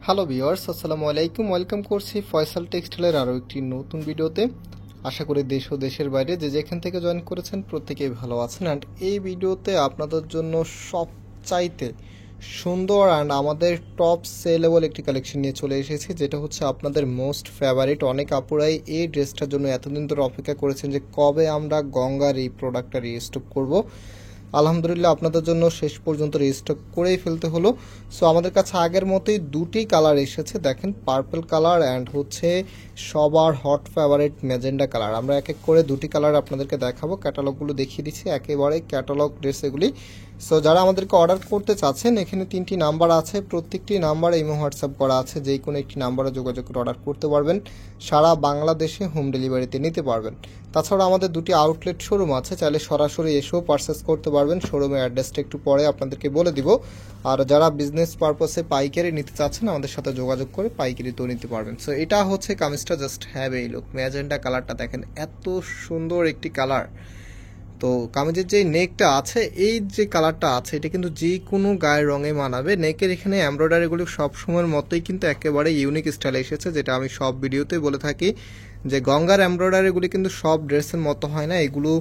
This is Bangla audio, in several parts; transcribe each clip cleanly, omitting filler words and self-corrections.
হ্যালো ভিউয়ার্স, আসসালামু আলাইকুম। ওয়েলকাম করছি ফয়সাল টেক্সটাইলের আরও একটি নতুন ভিডিওতে। আশা করি দেশ ও দেশের বাইরে যে যেখান থেকে জয়েন করেছেন প্রত্যেকেই ভালো আছেন। অ্যান্ড এই ভিডিওতে আপনাদের জন্য সবচাইতে সুন্দর অ্যান্ড আমাদের টপ সেলেবল একটি কালেকশন নিয়ে চলে এসেছি, যেটা হচ্ছে আপনাদের মোস্ট ফেভারিট। অনেক আপুরাই এই ড্রেসটার জন্য এতদিন ধরে অপেক্ষা করেছেন যে কবে আমরা গঙ্গার এই প্রোডাক্টটা রিস্টক করব। আলহামদুলিল্লাহ আপনাদের জন্য শেষ পর্যন্ত রিস্টক করেই ফেলতে হলো। সো আমাদের কাছে আগের মতোই দুটি কালার এসেছে, দেখেন পার্পল কালার অ্যান্ড হচ্ছে সবার হট ফেভারিট ম্যাজেন্ডা কালার। আমরা এক এক করে দুটি কালার আপনাদেরকে দেখাবো, ক্যাটালগুলো দেখিয়ে দিচ্ছি, একেবারে ক্যাটালগ ড্রেস এগুলি। সো যারা আমাদেরকে অর্ডার করতে চাচ্ছেন, এখানে 3টি নাম্বার আছে, প্রত্যেকটি নাম্বারে ইমো হোয়াটসঅ্যাপ করা আছে, যে কোনো একটি নাম্বারে যোগাযোগ করে অর্ডার করতে পারবেন। সারা বাংলাদেশে হোম ডেলিভারিতে নিতে পারবেন। তাছাড়া আমাদের দুটি আউটলেট শোরুম আছে, চাইলে সরাসরি এসেও পারচেস করতে পারবেন। শোরুমের অ্যাড্রেসটা একটু পরে আপনাদেরকে বলে দিব। আর যারা বিজনেস পারপাসে পাইকারি নিতে চাচ্ছেন, আমাদের সাথে যোগাযোগ করে পাইকারিতেও নিতে পারবেন। সো এটা হচ্ছে কামিজটা, জাস্ট হ্যাভ এই লুক। ম্যাজেন্ডা কালারটা দেখেন, এত সুন্দর একটি কালার। তো কামিজের যে নেকটা আছে, এই যে কালারটা আছে, এটা কিন্তু যে কোনো গায়ের রঙে মানাবে। নেকের এখানে এমব্রয়ডারিগুলো সবসময়ের মতোই কিন্তু একেবারে ইউনিক স্টাইলে এসেছে, যেটা আমি সব ভিডিওতেই বলে থাকি যে গঙ্গার এমব্রয়ডারিগুলি কিন্তু সব ড্রেসের মতো হয় না, এগুলো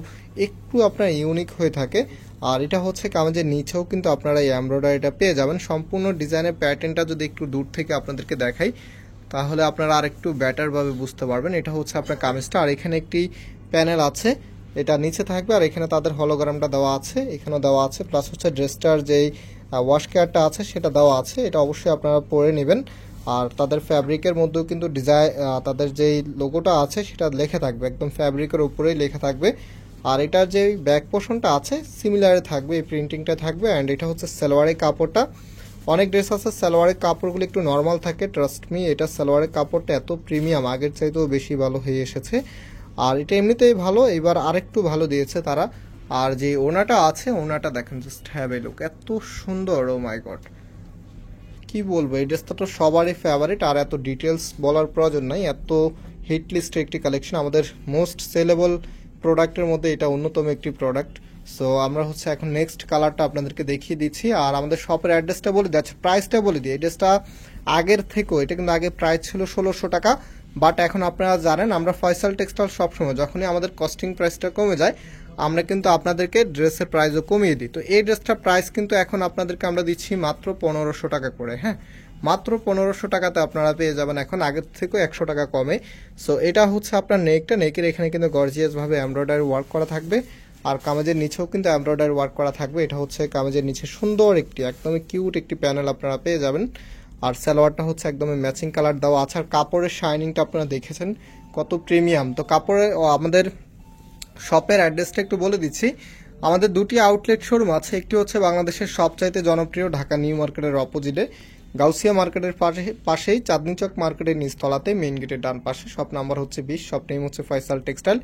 একটু আপনার ইউনিক হয়ে থাকে। আর এটা হচ্ছে কামিজের নিচেও কিন্তু আপনারা এই এমব্রয়ডারিটা পেয়ে যাবেন। সম্পূর্ণ ডিজাইনের প্যাটার্নটা যদি একটু দূর থেকে আপনাদেরকে দেখাই, তাহলে আপনারা আরেকটু বেটারভাবে বুঝতে পারবেন। এটা হচ্ছে আপনার কামিজটা, আর এখানে একটি প্যানেল আছে, এটা নিচে থাকবে, আর এখানে তাদের হলোগ্রামটা দেওয়া আছে, এখানেও দেওয়া আছে, প্লাস হচ্ছে ড্রেসটার যেই ওয়াশ কেয়ারটা আছে সেটা দেওয়া আছে। এটা অবশ্যই আপনারা পরে নেবেন। আর তাদের ফ্যাব্রিকের মধ্যেও কিন্তু ডিজাইন, তাদের যেই লোগোটা আছে সেটা লেখা থাকবে, একদম ফ্যাব্রিকের উপরেই লেখা থাকবে। আর এটার যে ব্যাক পোর্শনটা আছে সিমিলারে থাকবে, এই প্রিন্টিংটা থাকবে। অ্যান্ড এটা হচ্ছে সালোয়ারের কাপড়টা। অনেক ড্রেস আছে সালোয়ারের কাপড়গুলো একটু নর্মাল থাকে, ট্রাস্ট মি এটা সালোয়ারের কাপড়টা এত প্রিমিয়াম, আগের চাইতেও বেশি ভালো হয়ে এসেছে। আর এটা এমনিতেই ভালো, এবার আরেকটু ভালো দিয়েছে তারা। আর যে ওনাটা আছে, ওনাটা দেখেন, জাস্ট হ্যাভ এ লুক, এত সুন্দর। ও মাই গড, কি বলবো, এই ড্রেসটা তো সবারই ফেভারিট, আর এত ডিটেলস বলার প্রয়োজন নাই। এত হিট লিস্টে একটি কালেকশন, আমাদের মোস্ট সেলেবল প্রোডাক্টের মধ্যে এটা অন্যতম একটি প্রোডাক্ট। সো আমরা হচ্ছে এখন নেক্সট কালারটা আপনাদেরকে দেখিয়ে দিচ্ছি। আর আমাদের শপের অ্যাড্রেসটা বলে দিচ্ছি, প্রাইসটা বলে দিই। এই ড্রেসটা আগের থেকেও, এটা কিন্তু আগে প্রাইস ছিল 1600 টাকা, বাট এখন আপনারা জানেন আমরা ফয়সাল টেক্সটাইল সবসময় যখনই আমাদের কস্টিং প্রাইসটা কমে যায়, আমরা কিন্তু আপনাদেরকে ড্রেসের প্রাইসও কমিয়ে দিই। তো এই ড্রেসটার প্রাইস কিন্তু এখন আপনাদেরকে আমরা দিচ্ছি মাত্র 1500 টাকা করে। হ্যাঁ, মাত্র 1500 টাকাতে আপনারা পেয়ে যাবেন এখন, আগের থেকেও 100 টাকা কমে। সো এটা হচ্ছে আপনার নেকটা, নেকের এখানে কিন্তু গর্জিয়াসভাবে এমব্রয়ডারি ওয়ার্ক করা থাকবে, আর কামেজের নিচেও কিন্তু এমব্রয়ডারি ওয়ার্ক করা থাকবে। এটা হচ্ছে কামেজের নিচে সুন্দর একটি একদমই কিউট একটি প্যানেল আপনারা পেয়ে যাবেন। আর সালোয়ারটা হচ্ছে একদমই ম্যাচিং কালার দেওয়া আছে। আর কাপড়ের শাইনিংটা আপনারা দেখেছেন কত প্রিমিয়াম। তো কাপড়ে আমাদের শপের অ্যাড্রেসটা একটু বলে দিচ্ছি। আমাদের দুটি আউটলেট শোরুম আছে, একটি হচ্ছে বাংলাদেশের সবচাইতে জনপ্রিয় ঢাকা নিউ মার্কেটের অপোজিটে গাউসিয়া মার্কেটের পাশেই চাঁদনী চক মার্কেটের নিচতলাতে মেইন গেটের ডান পাশে। শপ নাম্বার হচ্ছে 20, শপ নেম হচ্ছে ফয়সাল টেক্সটাইল।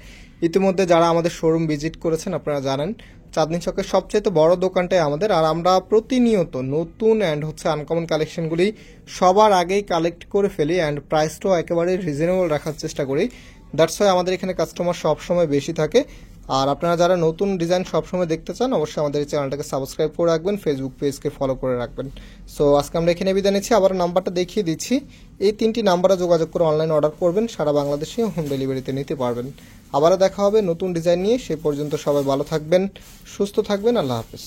ইতিমধ্যে যারা আমাদের শোরুম ভিজিট করেছেন আপনারা জানেন চাঁদনী চকের সবচেয়ে বড় দোকানটাই আমাদের। আর আমরা প্রতিনিয়ত নতুন অ্যান্ড হচ্ছে আনকমন কালেকশনগুলি সবার আগেই কালেক্ট করে ফেলি, অ্যান্ড প্রাইসটাও একেবারে রিজনেবল রাখার চেষ্টা করি। দ্যাটস ওয়াই আমাদের এখানে কাস্টমার সবসময় বেশি থাকে। আর আপনারা যারা নতুন ডিজাইন সবসময় দেখতে চান, অবশ্যই আমাদের এই চ্যানেলটাকে সাবস্ক্রাইব করে রাখবেন, ফেসবুক পেজকে ফলো করে রাখবেন। সো আজকে আমরা এখানে বিদায় নিচ্ছি, আবার নাম্বারটা দেখিয়ে দিচ্ছি। এই 3টি নাম্বারে যোগাযোগ করে অনলাইন অর্ডার করবেন, সারা বাংলাদেশে হোম ডেলিভারিতে নিতে পারবেন। আবারও দেখা হবে নতুন ডিজাইন নিয়ে, সে পর্যন্ত সবাই ভালো থাকবেন, সুস্থ থাকবেন, আল্লাহ হাফেজ।